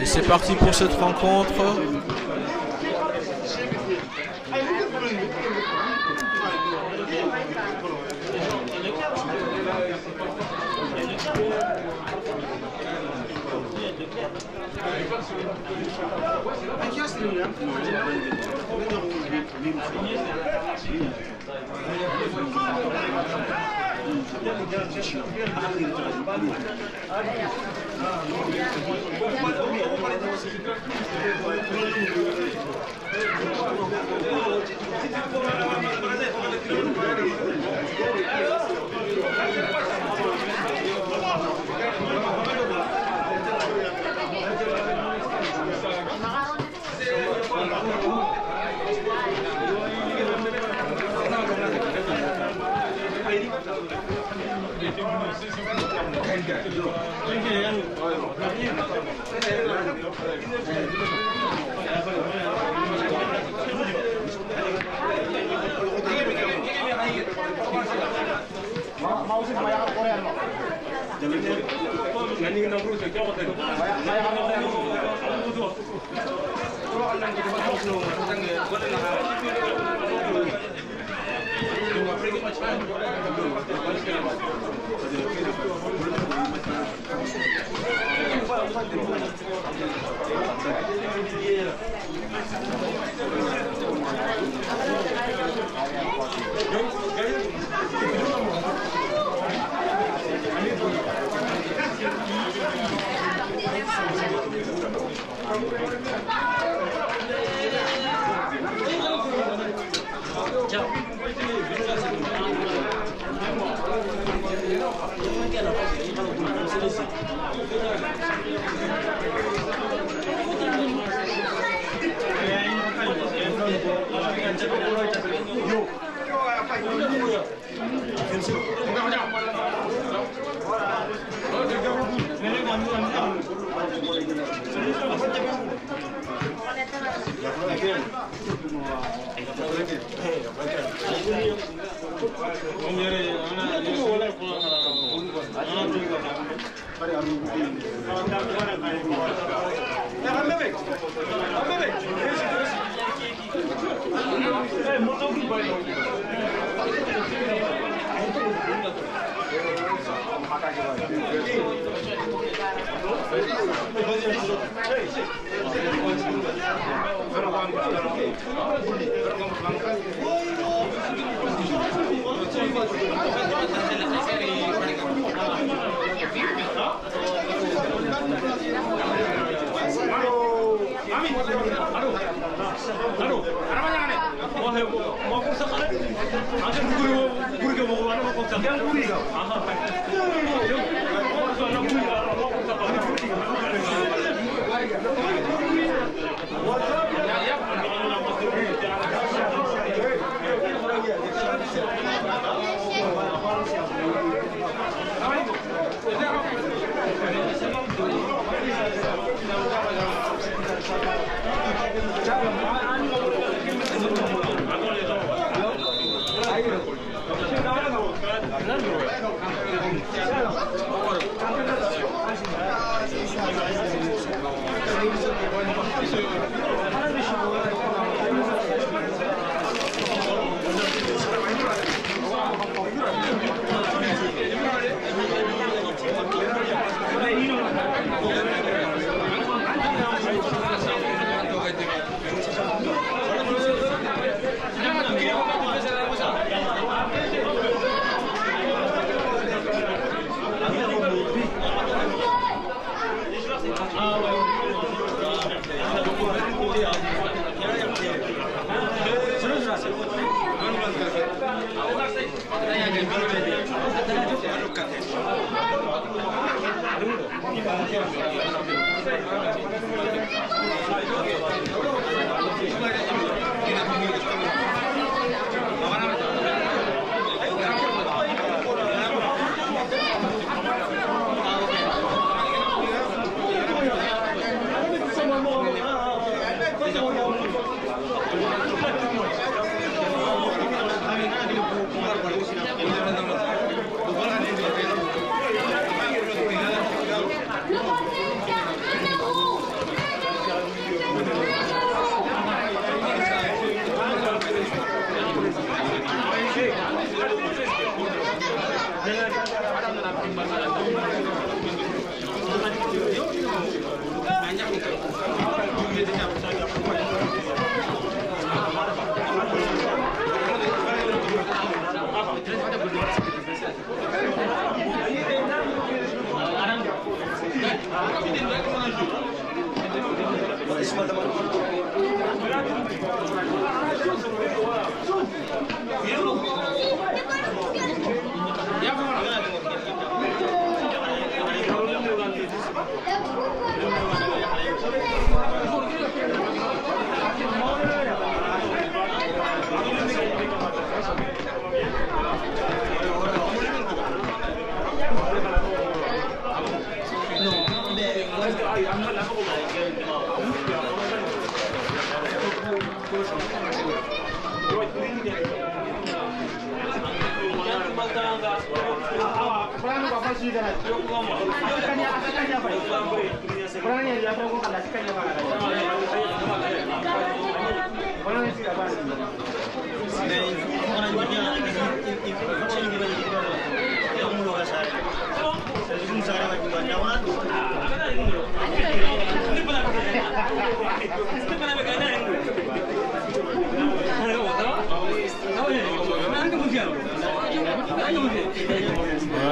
Et c'est parti pour cette rencontre.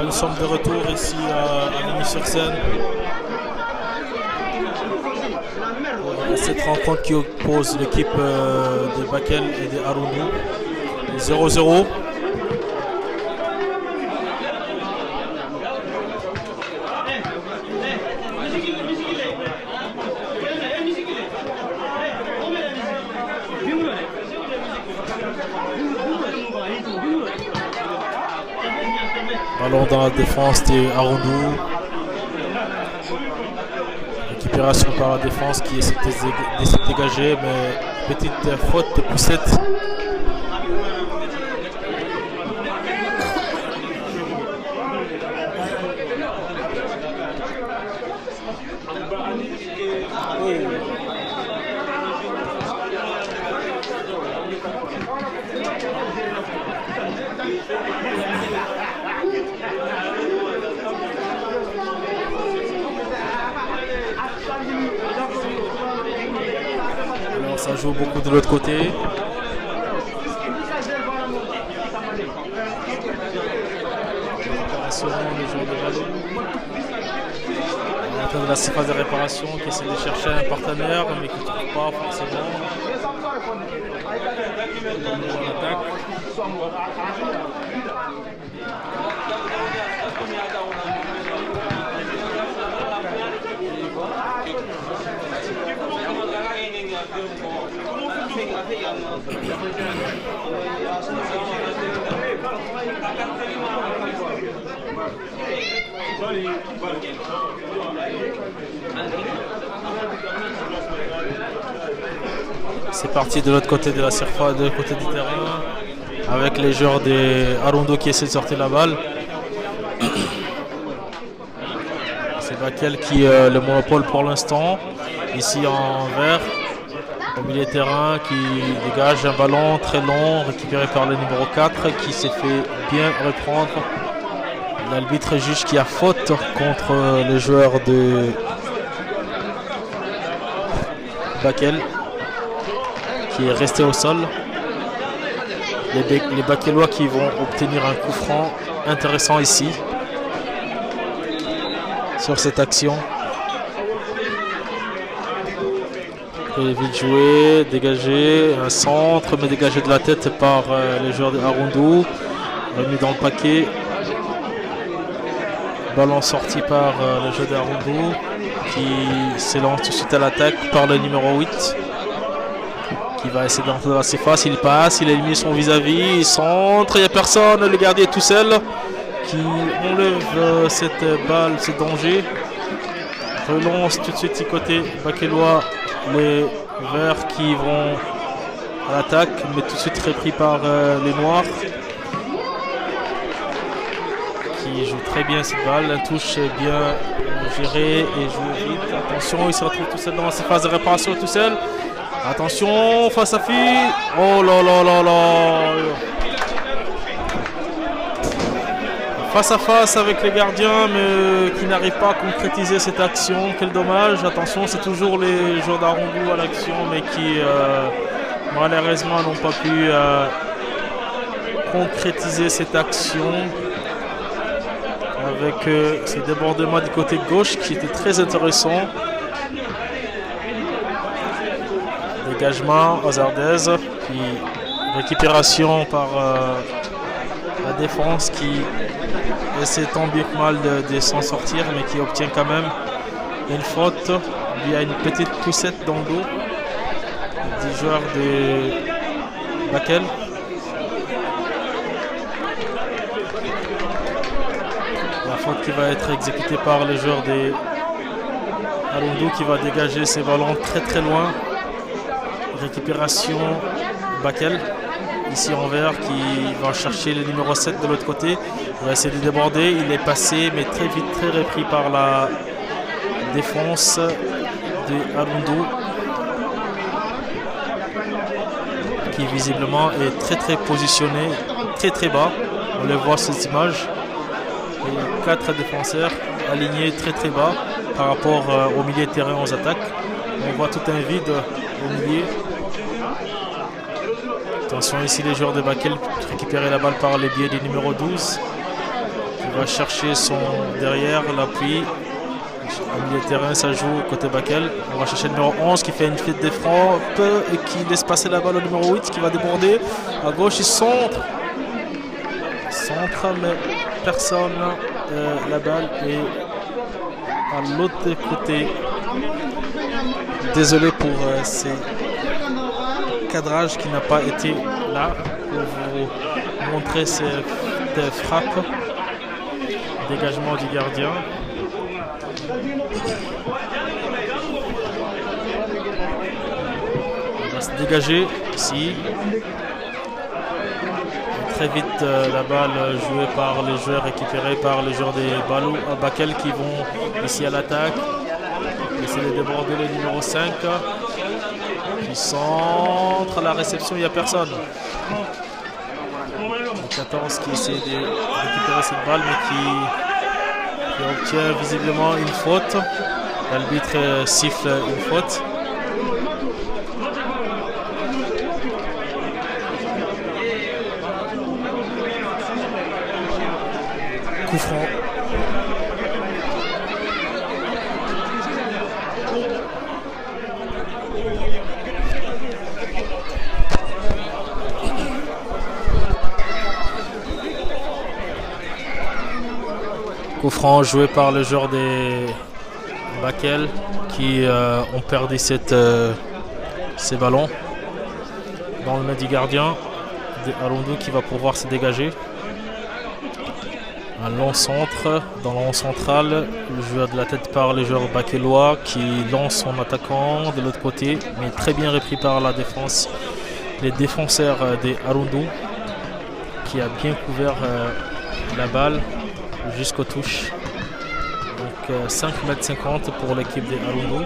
Nous sommes de retour ici à Ligny-sur-Seine. Cette rencontre qui oppose l'équipe de Bakel et de Aroundou. 0-0. Ballon dans la défense de Aroundou. Récupération par la défense qui essaie de se dégager, mais petite faute de poussette. Alors ça joue beaucoup de l'autre côté. Réparation, les joueurs de ballon. On attend de la surface de réparation qui essaie de chercher un partenaire mais qui ne trouve pas forcément. C'est parti de l'autre côté de la surface, de l'autre côté du terrain, avec les joueurs des Aroundou qui essaient de sortir la balle. C'est Bakel qui a le monopole pour l'instant. Ici en vert, au milieu de terrain, qui dégage un ballon très long, récupéré par le numéro 4, qui s'est fait bien reprendre. L'arbitre juge qui a faute contre le joueur de Bakel, qui est resté au sol. Les Bakelois qui vont obtenir un coup franc intéressant ici, sur cette action. Et vite joué, dégagé, un centre, mais dégagé de la tête par les joueurs de Aroundou. Remis dans le paquet. Ballon sorti par le jeu d'Aroundou qui s'élance tout de suite à l'attaque par le numéro 8 qui va essayer d'entrer dans la surface. Il passe, il a éliminé son vis-à-vis, il centre, il n'y a personne, le gardien est tout seul qui enlève cette balle, ce danger. Relance tout de suite du côté bakelois, les verts qui vont à l'attaque, mais tout de suite repris par les noirs. Qui joue très bien cette balle, la touche bien gérée et joue vite. Attention, il se retrouve tout seul dans cette phase de réparation tout seul. Attention, face à fille. Oh là là là là. Face à face avec les gardiens, mais qui n'arrivent pas à concrétiser cette action. Quel dommage. Attention, c'est toujours les joueurs d'Aroundou à l'action, mais qui malheureusement n'ont pas pu concrétiser cette action. Avec ce débordement du côté gauche qui était très intéressant. Dégagement Hazardez, qui récupération par la défense qui essaie tant bien que mal de s'en sortir, mais qui obtient quand même une faute. Il y a une petite poussette dans le dos du joueur de Bakel. La faute qui va être exécutée par les joueurs des Arundu, qui va dégager ses ballons très très loin. Récupération Bakel, ici en vert, qui va chercher le numéro 7 de l'autre côté. Il va essayer de déborder, il est passé mais très vite, très repris par la défense des Arundu, qui visiblement est très très positionné, très très bas. On le voit sur cette image. Et 4 défenseurs alignés très très bas par rapport au milieu de terrain aux attaques. On voit tout un vide au milieu. Attention ici les joueurs de Bakel récupérer la balle par les biais du numéro 12. Il va chercher son derrière, l'appui. Au milieu de terrain, ça joue côté Bakel. On va chercher le numéro 11 qui fait une fête de frappe et qui laisse passer la balle au numéro 8 qui va déborder. À gauche, il centre. Centre, mais personne. La balle est à l'autre côté. Désolé pour ces cadrages qui n'a pas été là pour vous montrer cette frappe. Dégagement du gardien. Il va se dégager ici. Très vite la balle jouée par les joueurs, récupérée par les joueurs des Balou à Bakel qui vont ici à l'attaque. Essayer de déborder le numéro 5 qui centre la réception, il n'y a personne. Le 14 qui essaie de récupérer cette balle mais qui obtient visiblement une faute. L'arbitre siffle une faute. Coup franc. Coup franc joué par le joueur des Bakel qui ont perdu ces ballons dans le main du gardien des Arundu qui va pouvoir se dégager. Un long centre dans le rond central, joué de la tête par les joueurs bakelois qui lance son attaquant de l'autre côté, mais très bien repris par la défense. Les défenseurs des Arundu qui a bien couvert la balle jusqu'aux touches. Donc 5,50 m pour l'équipe des Arundu,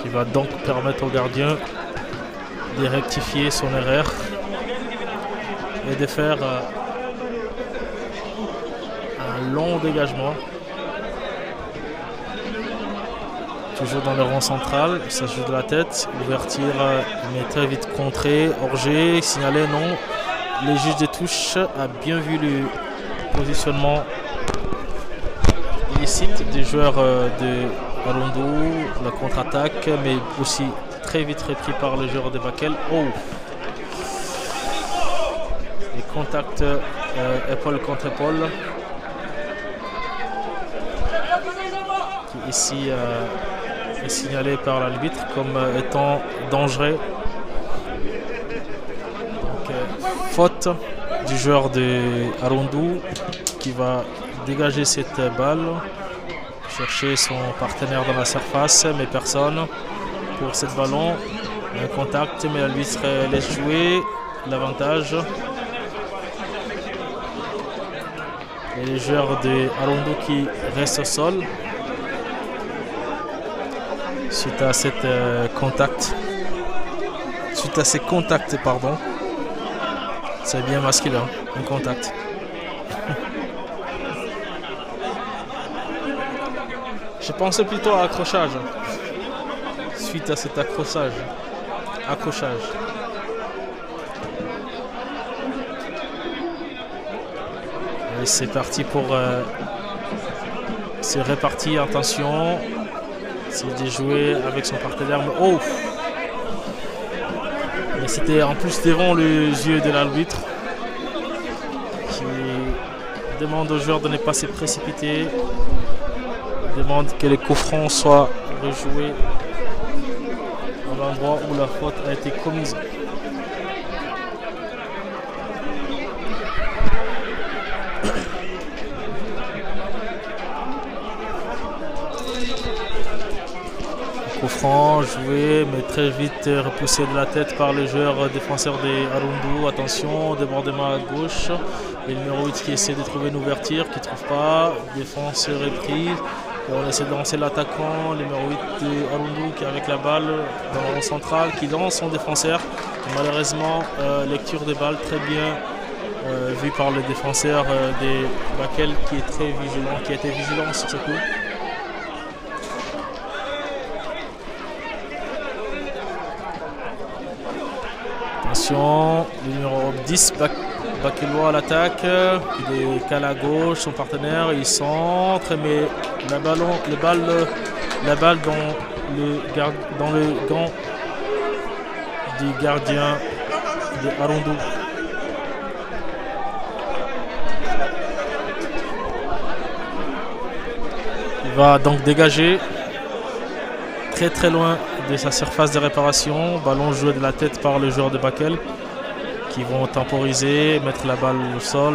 qui va donc permettre au gardien de rectifier son erreur et de faire un long dégagement. Toujours dans le rond central, ça joue de la tête, ouverture mais très vite contré, hors-jeu, signalé non. Les juges des touches a bien vu le positionnement illicite des joueurs de Arundu, la contre-attaque, mais aussi très vite repris par les joueurs de Bakel. Oh, les contacts épaule contre épaule. Qui ici est signalé par l'arbitre comme étant dangereux. Donc, faute du joueur de Arundu qui va dégager cette balle, chercher son partenaire dans la surface, mais personne pour ce ballon. Un contact, mais l'arbitre laisse jouer l'avantage. Et les joueurs de Arundu qui restent au sol suite à cette ces contacts, pardon. C'est bien masculin, un contact. Je pensais plutôt à accrochage. Suite à cet accrochage. Et c'est parti pour c'est réparti, attention. C'est de jouer avec son partenaire. Oh, C'était en plus devant les yeux de l'arbitre qui demande aux joueurs de ne pas se précipiter, demande que les coups francs soient rejoués à l'endroit où la faute a été commise. Coup franc joué, mais très vite repoussé de la tête par le joueur défenseur des Arundu. Attention, débordement à gauche. Et le numéro 8 qui essaie de trouver une ouverture, qui ne trouve pas. Défense reprise. Et on essaie de lancer l'attaquant, le numéro 8 de Arundu qui est avec la balle dans le rond central, qui lance son défenseur. Et malheureusement, lecture des balles très bien vue par le défenseur des Bakel qui est très vigilant, qui a été vigilant sur ce coup. Attention, le numéro 10, Bakelois à l'attaque, il décale à gauche, son partenaire, il centre, mais la balle dans le gant du gardien de Arundu. Il va donc dégager très loin de sa surface de réparation. Ballon joué de la tête par le joueur de Bakel qui vont temporiser, mettre la balle au sol.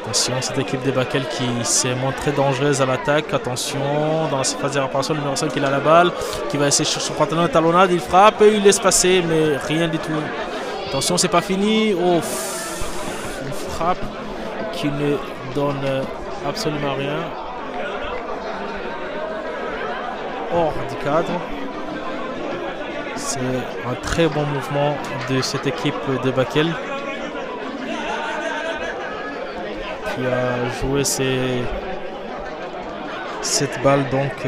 Attention, cette équipe de Bakel qui s'est montrée dangereuse à l'attaque. Attention, dans la surface de réparation, le numéro 5 il a la balle, qui va essayer sur son partenaire de talonnade. Il frappe et il laisse passer, mais rien du tout. Attention, c'est pas fini. Oh, une frappe qui ne donne absolument rien. Hors du cadre. C'est un très bon mouvement de cette équipe de Bakel qui a joué cette balle donc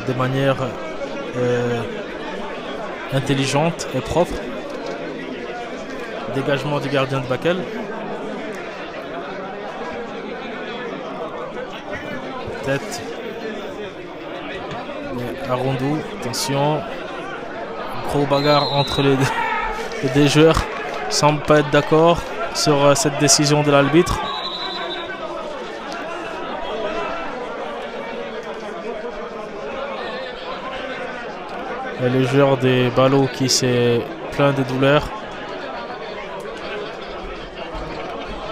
de manière intelligente et propre. Dégagement du gardien de Bakel. Tête. Arundu, attention, gros bagarre entre les deux joueurs, semble pas être d'accord sur cette décision de l'arbitre. Et le joueur des ballots qui s'est plein de douleur,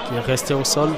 qui est resté au sol.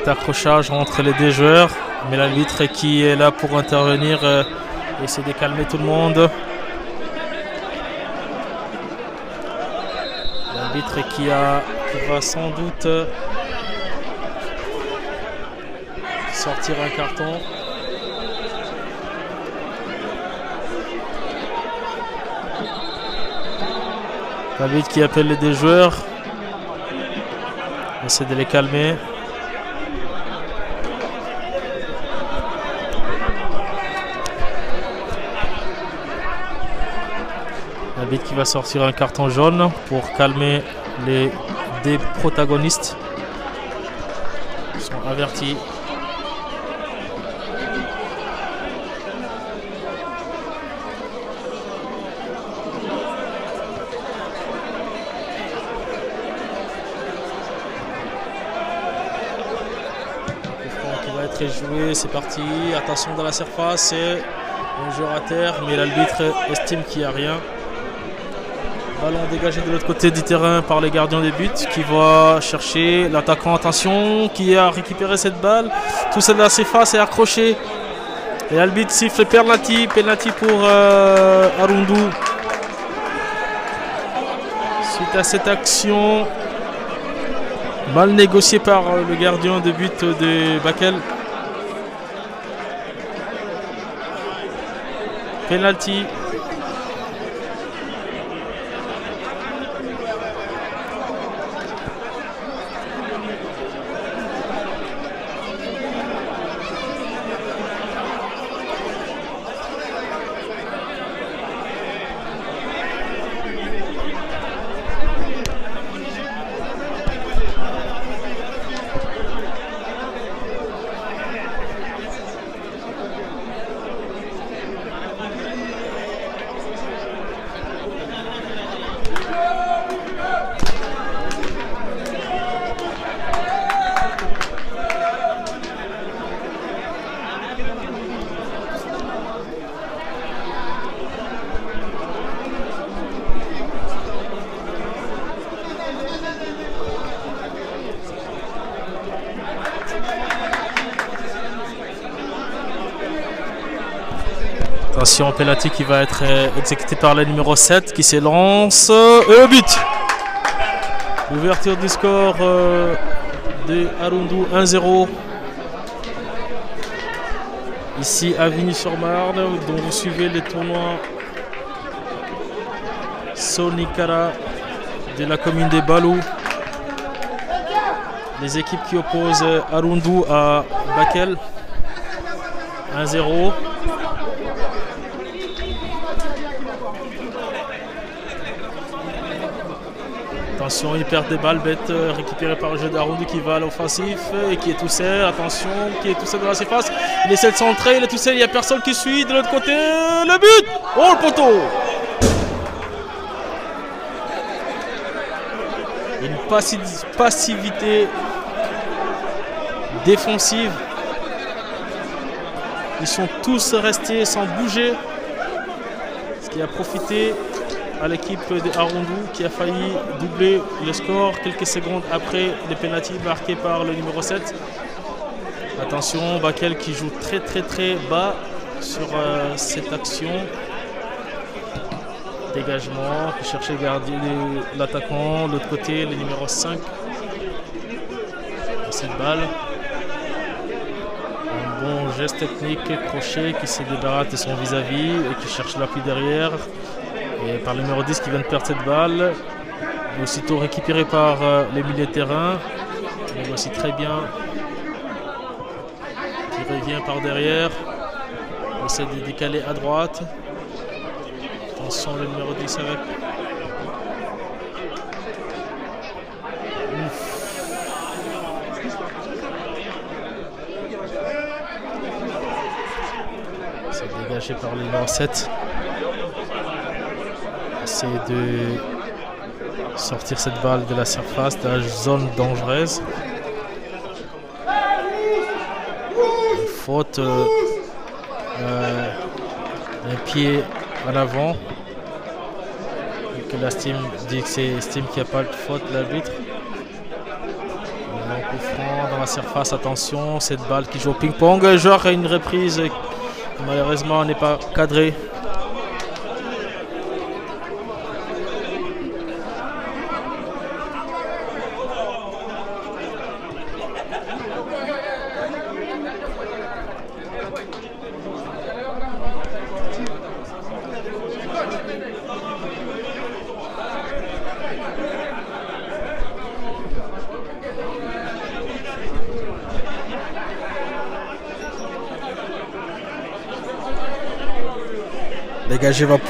Accrochage entre les deux joueurs, mais l'arbitre qui est là pour intervenir essaie de calmer tout le monde. L'arbitre qui va sans doute sortir un carton. L'arbitre qui appelle les deux joueurs, essaie de les calmer. L'arbitre qui va sortir un carton jaune pour calmer les deux protagonistes. Ils sont avertis. Le front qui va être joué, c'est parti. Attention dans la surface, c'est un joueur à terre, mais l'arbitre estime qu'il n'y a rien. Ballon dégagé de l'autre côté du terrain par les gardiens des buts qui va chercher l'attaquant, attention, qui a récupéré cette balle. Tout ça de la surface est accroché Et l'arbitre siffle penalty pour Arundu. Suite à cette action, mal négociée par le gardien de but de Bakel. Penalty. Attention, penalty qui va être exécuté par le numéro 7 qui s'élance. Et au but! Ouverture du score de Arundu 1-0. Ici à Vigny-sur-Marne, dont vous suivez les tournois Sonikara de la commune de Balou. Les équipes qui opposent Arundu à Bakel. 1-0. Attention, il perd des balles bêtes récupérées par le jeu d'Arundu qui va à l'offensif et qui est tout seul. Attention, qui est tout seul dans la surface. Il essaie de centrer, il est tout seul, il n'y a personne qui suit. De l'autre côté, le but! Oh, le poteau! Une passivité défensive. Ils sont tous restés sans bouger. Ce qui a profité à l'équipe de Arundu qui a failli doubler le score quelques secondes après les pénaltys marqués par le numéro 7. Attention, Bakel qui joue très bas sur cette action. Dégagement, qui cherchait à garder l'attaquant. De l'autre côté, le numéro 5. Cette balle. Un bon geste technique, crochet qui se débarrasse de son vis-à-vis et qui cherche l'appui derrière. Et par le numéro 10 qui vient de perdre cette balle. Aussitôt récupéré par les milieux de terrain. Il aussi très bien. Qui revient par derrière. Il essaie de décaler à droite. Attention le numéro 10 avec. C'est dégagé par le numéro 7. Essayer de sortir cette balle de la surface, de la zone dangereuse. Une faute, un pied en avant. Et que la Steam dit que c'est Steam qui n'a pas de faute, l'arbitre. Un coup franc dans la surface, attention, cette balle qui joue au ping-pong. Le joueur a une reprise qui malheureusement n'est pas cadrée.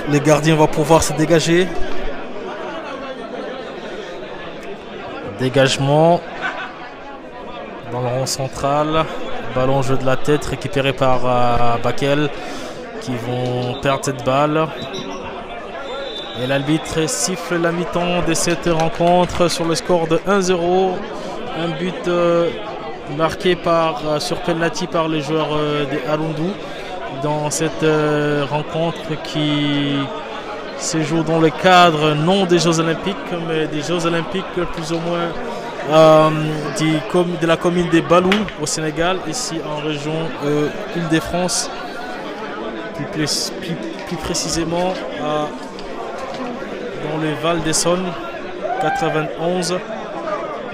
Les gardiens vont pouvoir se dégager. Dégagement dans le rond central. Ballon jeu de la tête récupéré par Bakel qui vont perdre cette balle. Et l'arbitre siffle la mi-temps de cette rencontre sur le score de 1-0. Un but marqué sur penalty par les joueurs de Arundu. Dans cette rencontre qui se joue dans le cadre non des Jeux Olympiques, mais des Jeux Olympiques plus ou moins de la commune de Balou au Sénégal, ici en région Île-de-France. plus précisément dans le Val d'Essonne 91.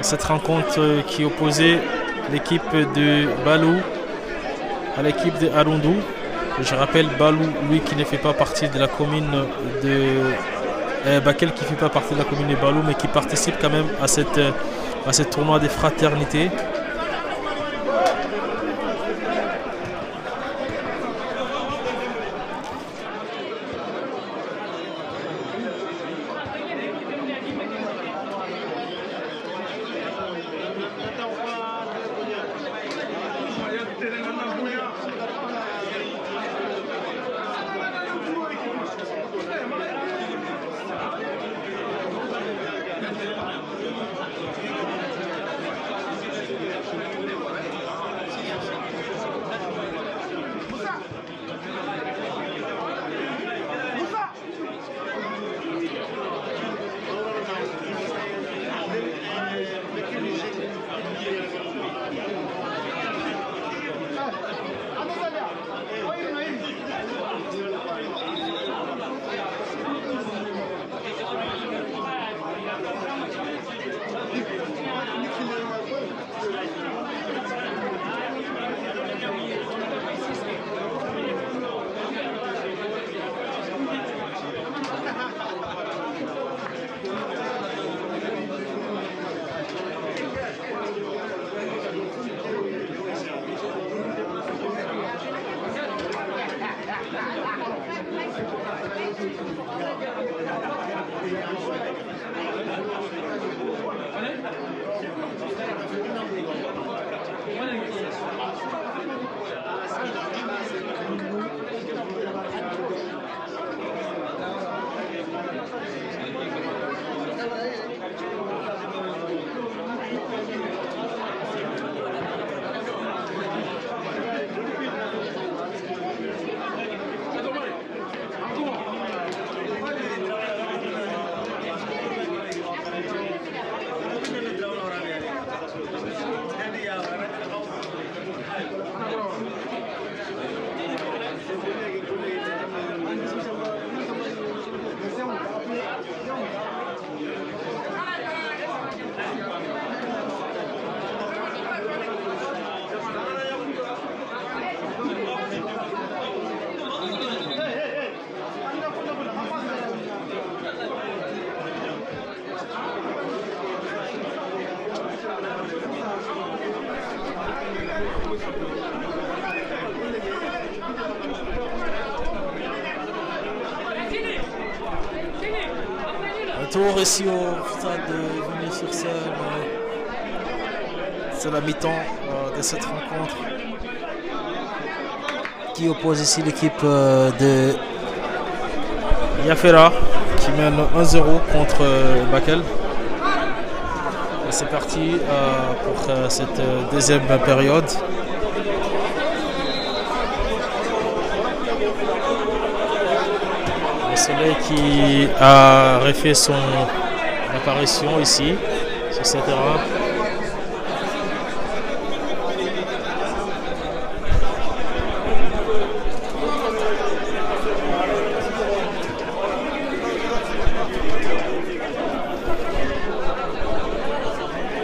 Cette rencontre qui opposait l'équipe de Balou à l'équipe de Arundou. Je rappelle Balou, lui qui ne fait pas partie de la commune de Bakel, qui ne fait pas partie de la commune de Balou, mais qui participe quand même à ce tournoi des fraternités. Retour ici au stade de Villiers-sur-Seine. C'est la mi-temps de cette rencontre qui oppose ici l'équipe de Yafera qui mène 1-0 contre Bakel. Et c'est parti pour cette deuxième période. Le soleil qui a refait son apparition ici sur ce terrain.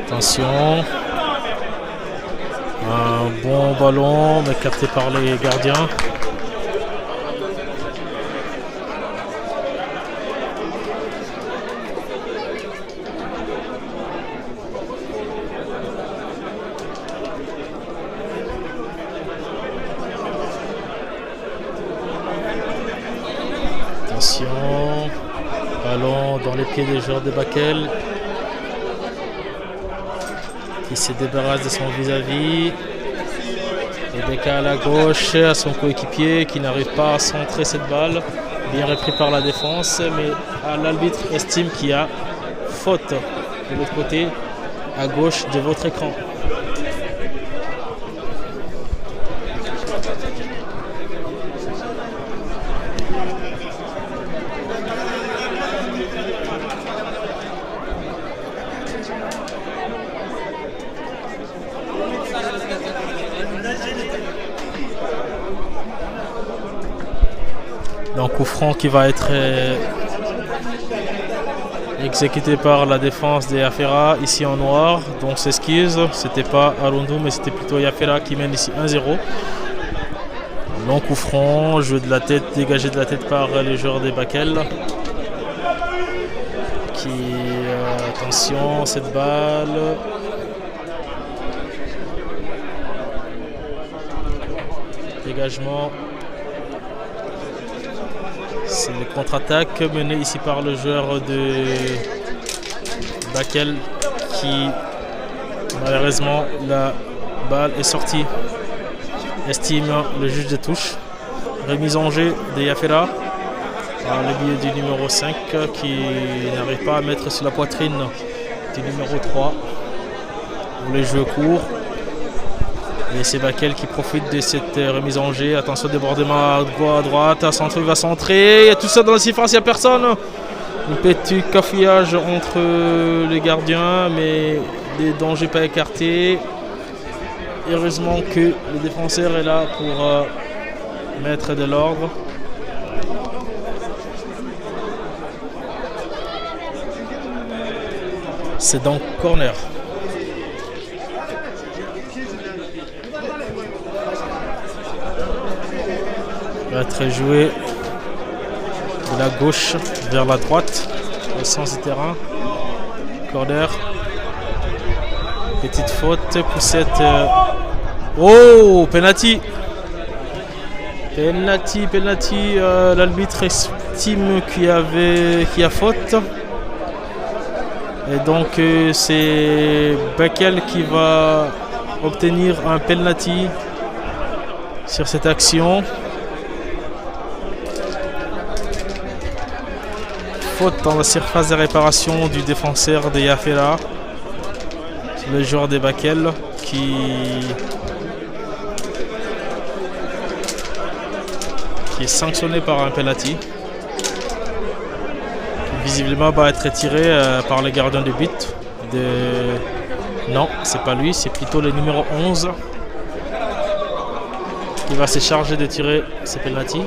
Attention, un bon ballon mais capté par les gardiens. Attention, ballon dans les pieds des joueurs de Bakel. Qui se débarrasse de son vis-à-vis et décale à gauche à son coéquipier qui n'arrive pas à centrer cette balle. Bien repris par la défense, mais l'arbitre estime qu'il y a faute de l'autre côté à gauche de votre écran. Donc coup franc qui va être exécuté par la défense des Yafera ici en noir. Donc s'excuse, c'était pas Arundou mais c'était plutôt Yafera qui mène ici 1-0. Long coup franc, jeu de la tête, dégagé de la tête par les joueurs des Bakel. Attention, cette balle. Dégagement. C'est le contre-attaque mené ici par le joueur de Bakel qui malheureusement la balle est sortie. Estime le juge de touche. Remise en jeu de Yafera par le biais du numéro 5 qui n'arrive pas à mettre sur la poitrine du numéro 3. Pour les jeux courts. Et c'est Bakel qui profite de cette remise en jeu. Attention, débordement à droite. À centre, il va centrer. Il y a tout ça dans la surface, il n'y a personne. Un petit cafouillage entre les gardiens, mais des dangers pas écartés. Heureusement que le défenseur est là pour mettre de l'ordre. C'est donc corner. Va être joué de la gauche vers la droite au sens du terrain. Corner. Petite faute, poussette. Oh, penalty. Penalty. L'arbitre estime qu'il y a faute. Et donc c'est Bakel qui va obtenir un penalty sur cette action. Faute dans la surface de réparation du défenseur de Yafera. Le joueur des Bakel qui est sanctionné par un penalty. Visiblement va être tiré par le gardien de but. Non, c'est pas lui, c'est plutôt le numéro 11 qui va se charger de tirer ce penalty.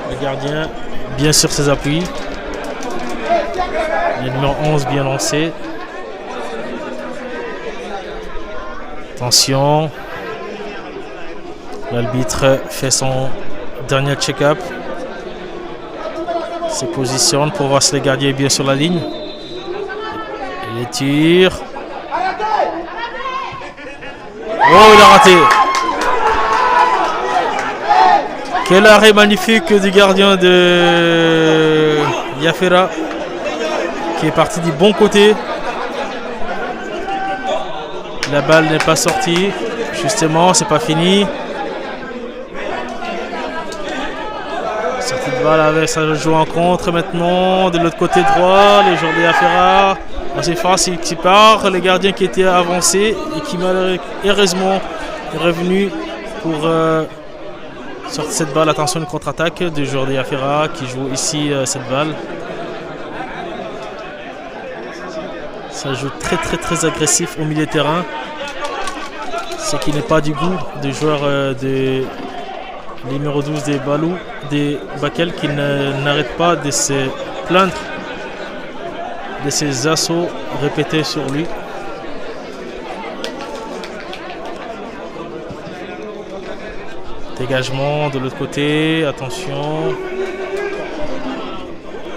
Le gardien, bien sur ses appuis. Le numéro 11 bien lancé. Attention. L'arbitre fait son dernier check-up. Se positionne pour voir si le gardien est bien sur la ligne. Et les tirs. Oh, il a raté. Quel arrêt magnifique du gardien de Yafera qui est parti du bon côté. La balle n'est pas sortie. Justement, c'est pas fini. Sortie de balle avec ça joue en contre maintenant. De l'autre côté droit, les joueurs de Yafera. On s'est fait qui part. Le gardien qui était avancé et qui malheureusement est revenu pour sortir cette balle. Attention, une contre-attaque du joueur de Yafera qui joue ici cette balle. Ça joue très agressif au milieu de terrain. Ce qui n'est pas du goût des joueurs de numéro 12 des Balou, des Bakel qui n'arrêtent pas de se plaindre de ces assauts répétés sur lui. Dégagement de l'autre côté, attention.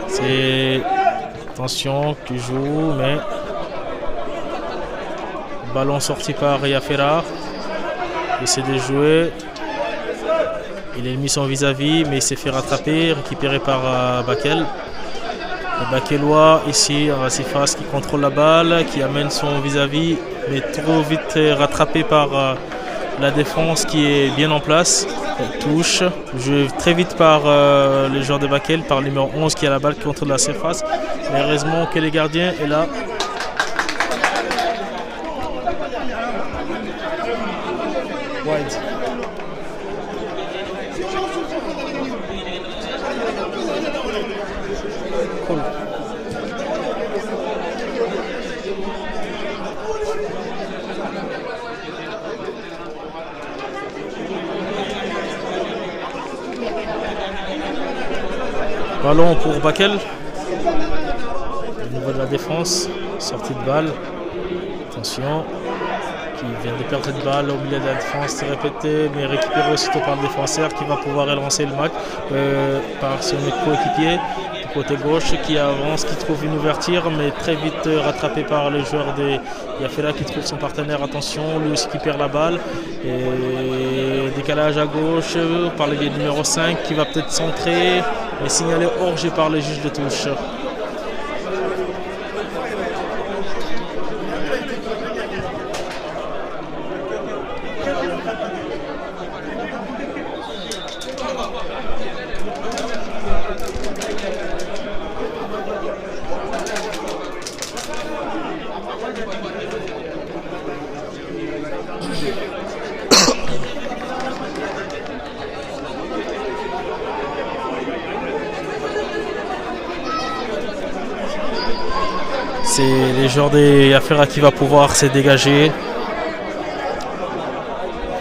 C'est attention qui joue, mais ballon sorti par Yafera. Il essaie de jouer. Il a mis son vis-à-vis, mais il s'est fait rattraper, récupéré par Bakel. Le Bakelois ici en face qui contrôle la balle, qui amène son vis-à-vis, mais trop vite rattrapé par la défense qui est bien en place. Elle touche, joué très vite par les joueurs de Bakel, par le numéro 11 qui a la balle qui contrôle la surface. Mais heureusement que le gardien est là. Wide. Cool. Ballon pour Bakel. Au niveau de la défense, sortie de balle. Attention. Qui vient de perdre une balle au milieu de la défense, c'est répété, mais récupéré aussitôt par le défenseur qui va pouvoir relancer le match par son coéquipier du côté gauche qui avance, qui trouve une ouverture, mais très vite rattrapé par le joueur des Yafera qui trouve son partenaire. Attention, lui aussi qui perd la balle. Et décalage à gauche par le numéro 5 qui va peut-être centrer et signaler hors-jeu par les juges de touche. C'est les joueurs des Yafera qui va pouvoir se dégager.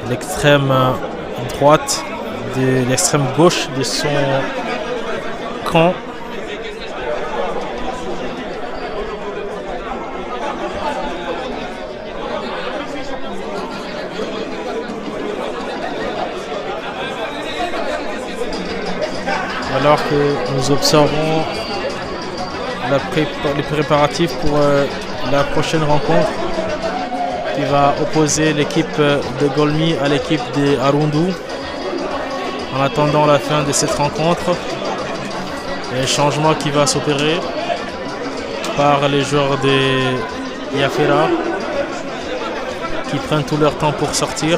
L'extrême droite, l'extrême gauche de son camp. Alors que nous observons les préparatifs pour la prochaine rencontre qui va opposer l'équipe de Golmi à l'équipe de Arundu. En attendant la fin de cette rencontre, il y a un changement qui va s'opérer par les joueurs des Yafera qui prennent tout leur temps pour sortir.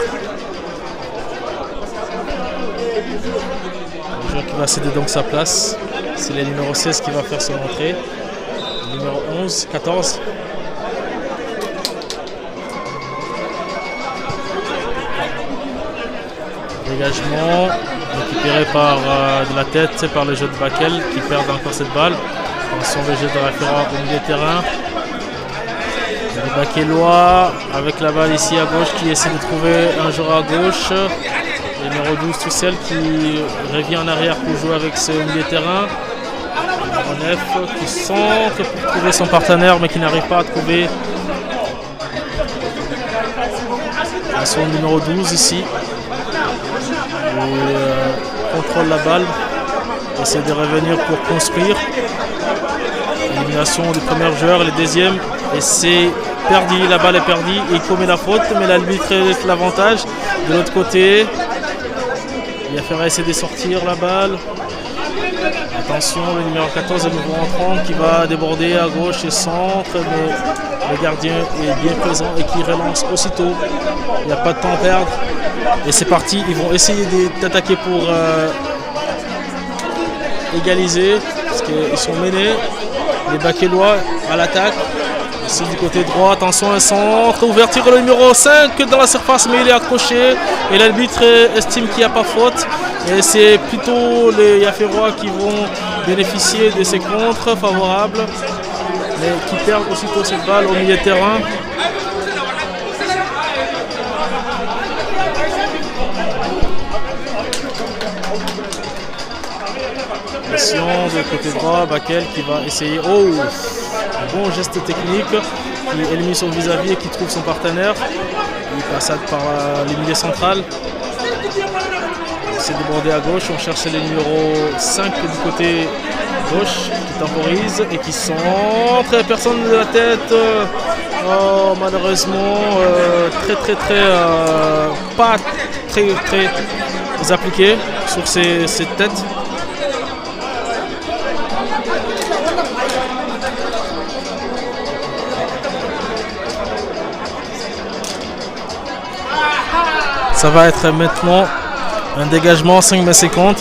Le joueur qui va céder donc sa place, c'est le numéro 16 qui va faire son entrée. Le numéro 11, 14. Dégagement récupéré par de la tête par le jeu de Bakel qui perd encore cette balle. Attention, le jeu de Yafera au milieu de terrain. Les Bakelois avec la balle ici à gauche qui essaie de trouver un joueur à gauche. Le numéro 12, Toussel qui revient en arrière pour jouer avec ce milieu de terrain. Le numéro 9 qui centre pour trouver son partenaire mais qui n'arrive pas à trouver son numéro 12 ici. Il contrôle la balle, essaie de revenir pour construire. Élimination du premier joueur, le deuxième, et c'est perdu, la balle est perdue, et il commet la faute, mais l'arbitre laisse l'avantage. De l'autre côté, Yafera essaie de sortir la balle. Attention, le numéro 14, le nouveau entrant qui va déborder à gauche et centre, mais le gardien est bien présent et qui relance aussitôt. Il n'y a pas de temps à perdre. Et c'est parti, ils vont essayer d'attaquer pour égaliser, parce qu'ils sont menés. Les Bakelois à l'attaque. Ici du côté droit, attention, un centre, ouverture le numéro 5 dans la surface, mais il est accroché. Et l'arbitre estime qu'il n'y a pas faute. Et c'est plutôt les Yaférois qui vont bénéficier de ces contres favorables, mais qui perdent aussitôt cette balle au milieu de terrain. De côté droit, Bakel qui va essayer, un bon geste technique, qui élimine son vis-à-vis et qui trouve son partenaire. Il passe par les milieux centrales. Il essaie de border à gauche, on cherche les numéros 5 du côté gauche qui temporise et qui centre, personne de la tête. Malheureusement, pas très appliqué sur cette tête. Ça va être maintenant un dégagement 5 mètres 50.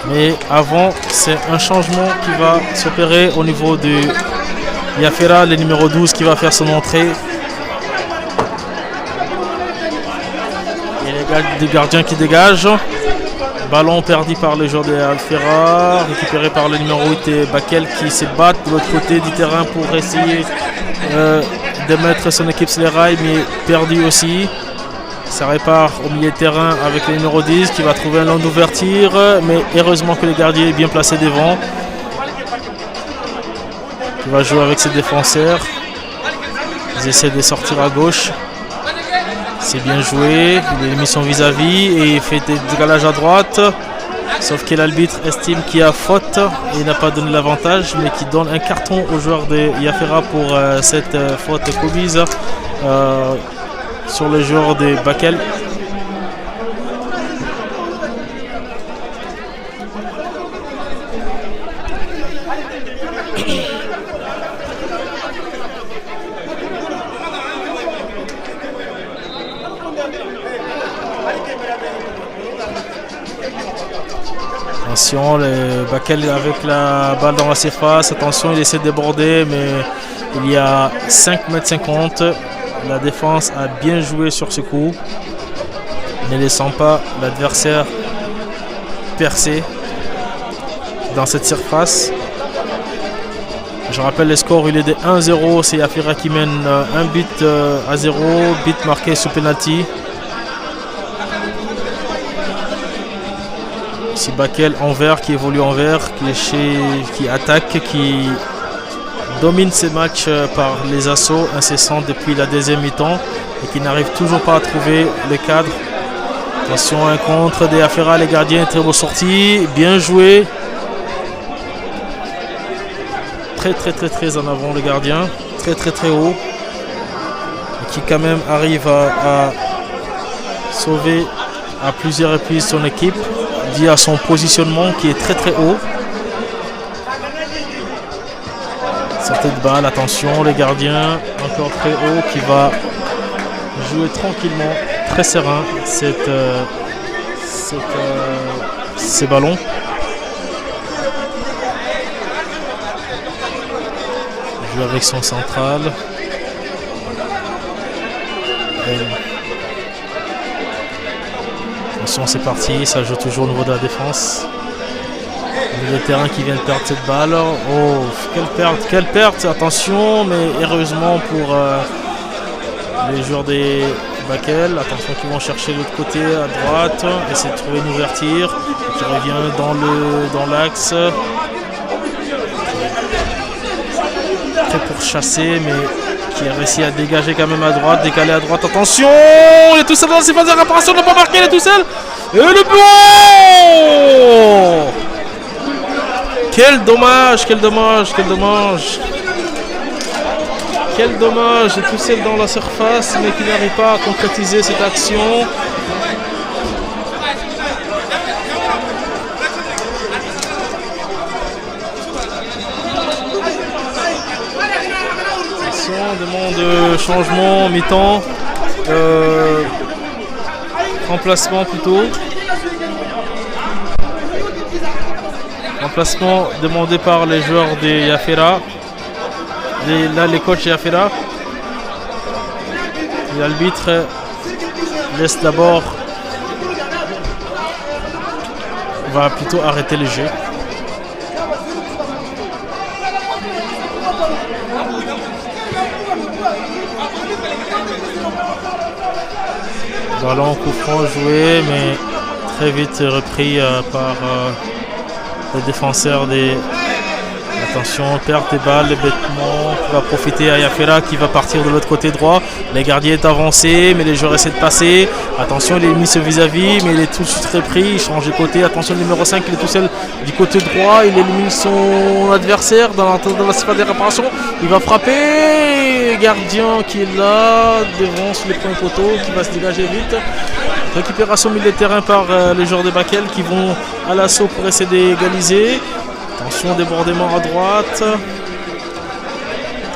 Mais avant, c'est un changement qui va s'opérer au niveau du Yafera, le numéro 12 qui va faire son entrée. Et les gardiens qui dégagent. Ballon perdu par le joueur de Yafera, récupéré par le numéro 8 et Bakel qui se battent de l'autre côté du terrain pour essayer de mettre son équipe sur les rails, mais perdu aussi. Ça répare au milieu de terrain avec le numéro 10 qui va trouver un long d'ouverture, mais heureusement que le gardien est bien placé devant. Il va jouer avec ses défenseurs. Ils essaient de sortir à gauche. C'est bien joué. Il a mis son vis-à-vis et il fait des décalages à droite. Sauf que l'arbitre estime qu'il y a faute et il n'a pas donné l'avantage, mais qui donne un carton au joueur de Yafera pour cette faute commise sur le joueur de Bakel. Attention, le Bakel avec la balle dans la surface. Attention, il essaie de déborder, mais il y a 5,50 m. La défense a bien joué sur ce coup, ne laissant pas l'adversaire percer dans cette surface. Je rappelle le score, il est de 1-0. C'est Yafera qui mène un but à 0, but marqué sous penalty. Ici Bakel en vert qui évolue en vert, qui attaque, qui domine ces matchs par les assauts incessants depuis la deuxième mi-temps et qui n'arrive toujours pas à trouver le cadre. Attention, un contre de Yafera, les gardiens, très beau sortie, bien joué. Très en avant le gardien, très haut. Et qui quand même arrive à sauver à plusieurs reprises son équipe, dit à son positionnement qui est très haut. Cette balle, attention, les gardiens encore très haut qui va jouer tranquillement, très serein ces ballons. Il joue avec son central. Attention, c'est parti, ça joue toujours au niveau de la défense. Le terrain qui vient de perdre cette balle. Oh, quelle perte, attention, mais heureusement pour les joueurs des Bakel. Attention qu'ils vont chercher l'autre côté à droite, essayer de trouver une ouverture qui revient dans l'axe. Très pour chasser, mais qui a réussi à dégager quand même à droite, décaler à droite. Attention, il est tout seul dans ses phases de réparation, il n'a pas marqué, il est tout seul. Et le but! Quel dommage. Quel dommage, il est tout seul dans la surface, mais qui n'arrive pas à concrétiser cette action. Demande de changement mi-temps, remplacement plutôt. Remplacement demandé par les joueurs de Yafera. Les coachs Yafera. L'arbitre laisse d'abord, va plutôt arrêter le jeu. Ballon coup franc joué, mais très vite repris par les défenseurs des. Attention, perte des balles, bêtement, qui va profiter à Yafera qui va partir de l'autre côté droit. Le gardien est avancé, mais les joueurs essaient de passer. Attention, il est mis ce vis-à-vis, mais il est tout de suite repris. Il change de côté. Attention, le numéro 5, il est tout seul du côté droit. Il élimine son adversaire dans la surface de réparation. Il va frapper. Gardien qui est là, devant sur les points poteaux, qui va se dégager vite. Récupération milieu de terrain par les joueurs de Bakel qui vont à l'assaut pour essayer d'égaliser. Attention, débordement à droite.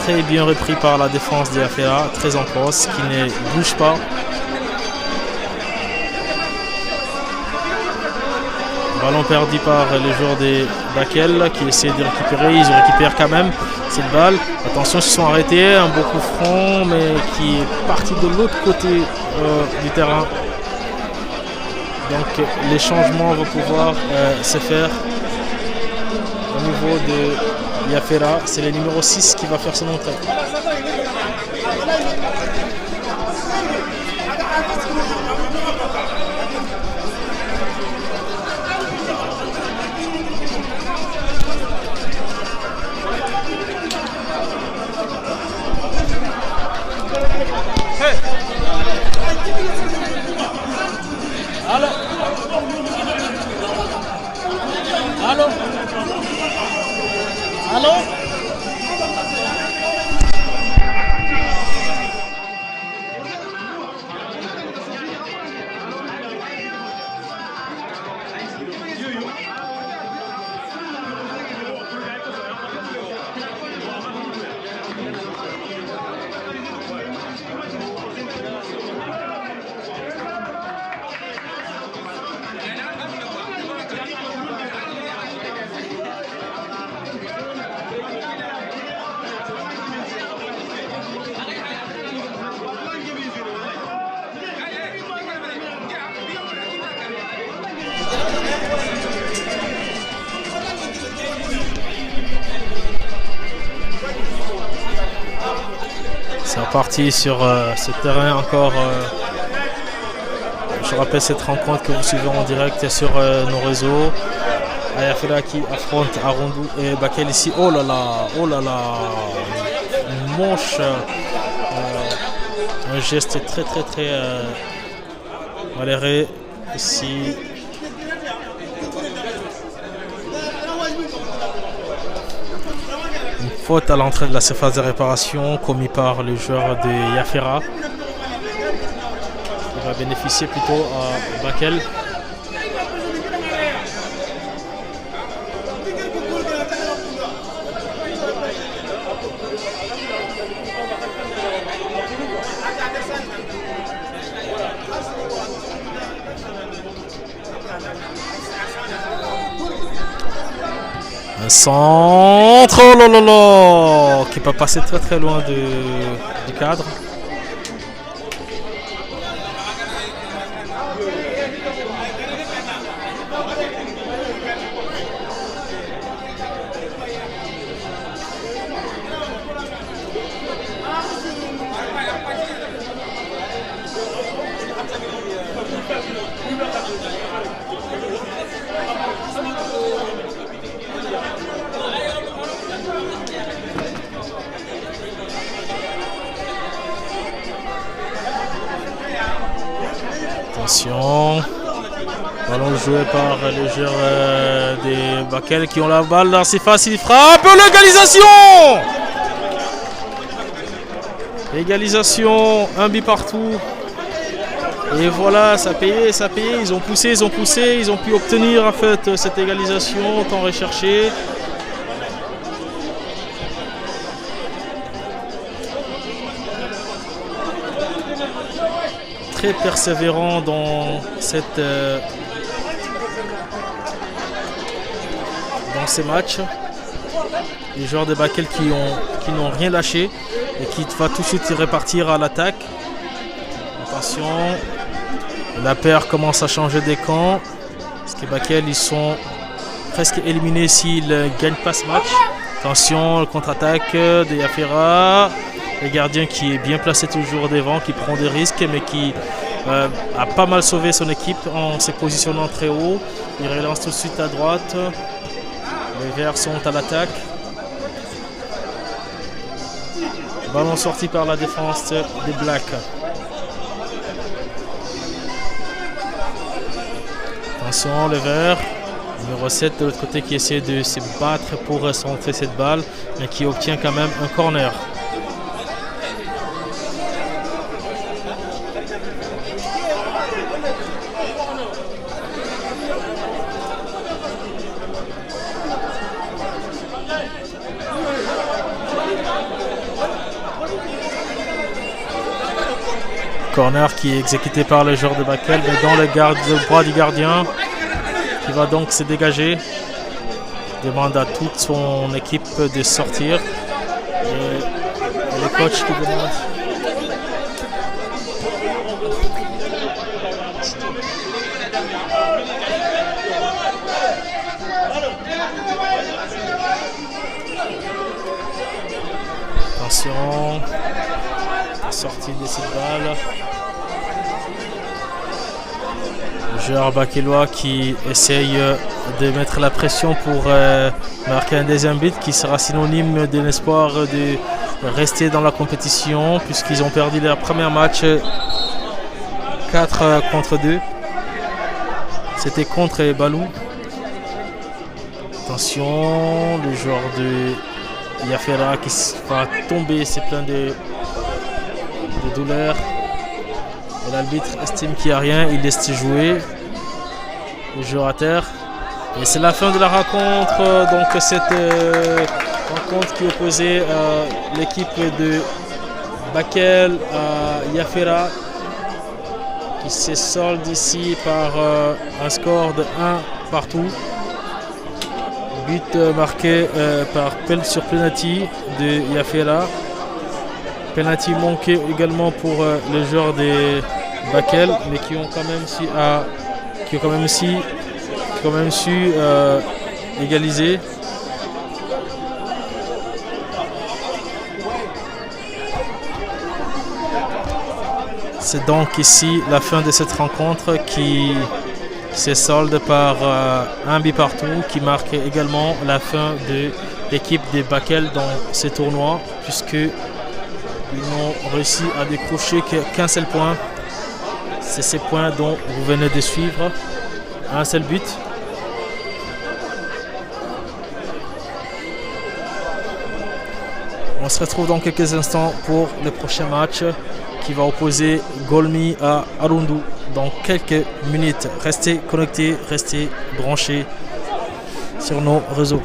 Très bien repris par la défense de Yafera, très en poste, qui ne bouge pas. Ballon perdu par les joueurs des Bakel qui essaient de récupérer. Ils récupèrent quand même cette balle. Attention, ils se sont arrêtés. Un beau coup franc, mais qui est parti de l'autre côté du terrain. Donc les changements vont pouvoir se faire. Au niveau de Yafera, c'est le numéro 6 qui va faire son entrée. C'est reparti sur ce terrain encore. Je rappelle cette rencontre que vous suivez en direct sur nos réseaux. Ayafera qui affronte Arondou et Bakel ici. Oh là là, une manche, un geste très valéré ici. Une faute à l'entrée de la surface de réparation commis par le joueur de Yafera. Il va bénéficier plutôt à Bakel. Un centre, oh là là là, qui peut passer très loin du cadre. Attention, ballon joué par les joueurs des Bakel qui ont la balle dans ses faces, il frappe, égalisation, un but partout. Et voilà, ça a payé, ils ont poussé, ils ont pu obtenir en fait cette égalisation tant recherchée. Très persévérant dans ces matchs. Les joueurs de Bakel qui n'ont rien lâché et qui va tout de suite répartir à l'attaque. Attention, la paire commence à changer des camps. Parce que Bakel, ils sont presque éliminés s'ils ne gagnent pas ce match. Attention, le contre-attaque de Yafera. Le gardien qui est bien placé toujours devant, qui prend des risques, mais qui a pas mal sauvé son équipe en se positionnant très haut. Il relance tout de suite à droite. Les Verts sont à l'attaque. Ballon sorti par la défense des Blacks. Attention, les Verts. Numéro 7 de l'autre côté qui essaie de se battre pour centrer cette balle, mais qui obtient quand même un corner. Corner qui est exécuté par le joueur de Bakel, mais dans le bras du gardien qui va donc se dégager. Demande à toute son équipe de sortir. Et le coach qui demande. Attention, sortie de cette balle. Le joueur bakelois qui essaye de mettre la pression pour marquer un deuxième but qui sera synonyme de l'espoir de rester dans la compétition puisqu'ils ont perdu leur premier match 4 contre 2. C'était contre Balou. Attention, le joueur de Yafera qui va tomber, c'est plein de douleur. Et l'arbitre estime qu'il n'y a rien, il laisse jouer le joueur à terre. Et c'est la fin de la rencontre, donc cette rencontre qui opposait l'équipe de Bakel à Yafera qui se solde ici par un score de 1 partout. But marqué sur penalty de Yafera. Penalty manqué également pour les joueurs des Bakel, mais qui ont quand même su égaliser. C'est donc ici la fin de cette rencontre qui se solde par un but partout, qui marque également la fin de l'équipe des Bakel dans ce tournoi, puisqu'ils n'ont réussi à décrocher qu'un seul point. C'est ces points dont vous venez de suivre. Un seul but. On se retrouve dans quelques instants pour le prochain match qui va opposer Golmi à Arundu dans quelques minutes. Restez connectés, restez branchés sur nos réseaux.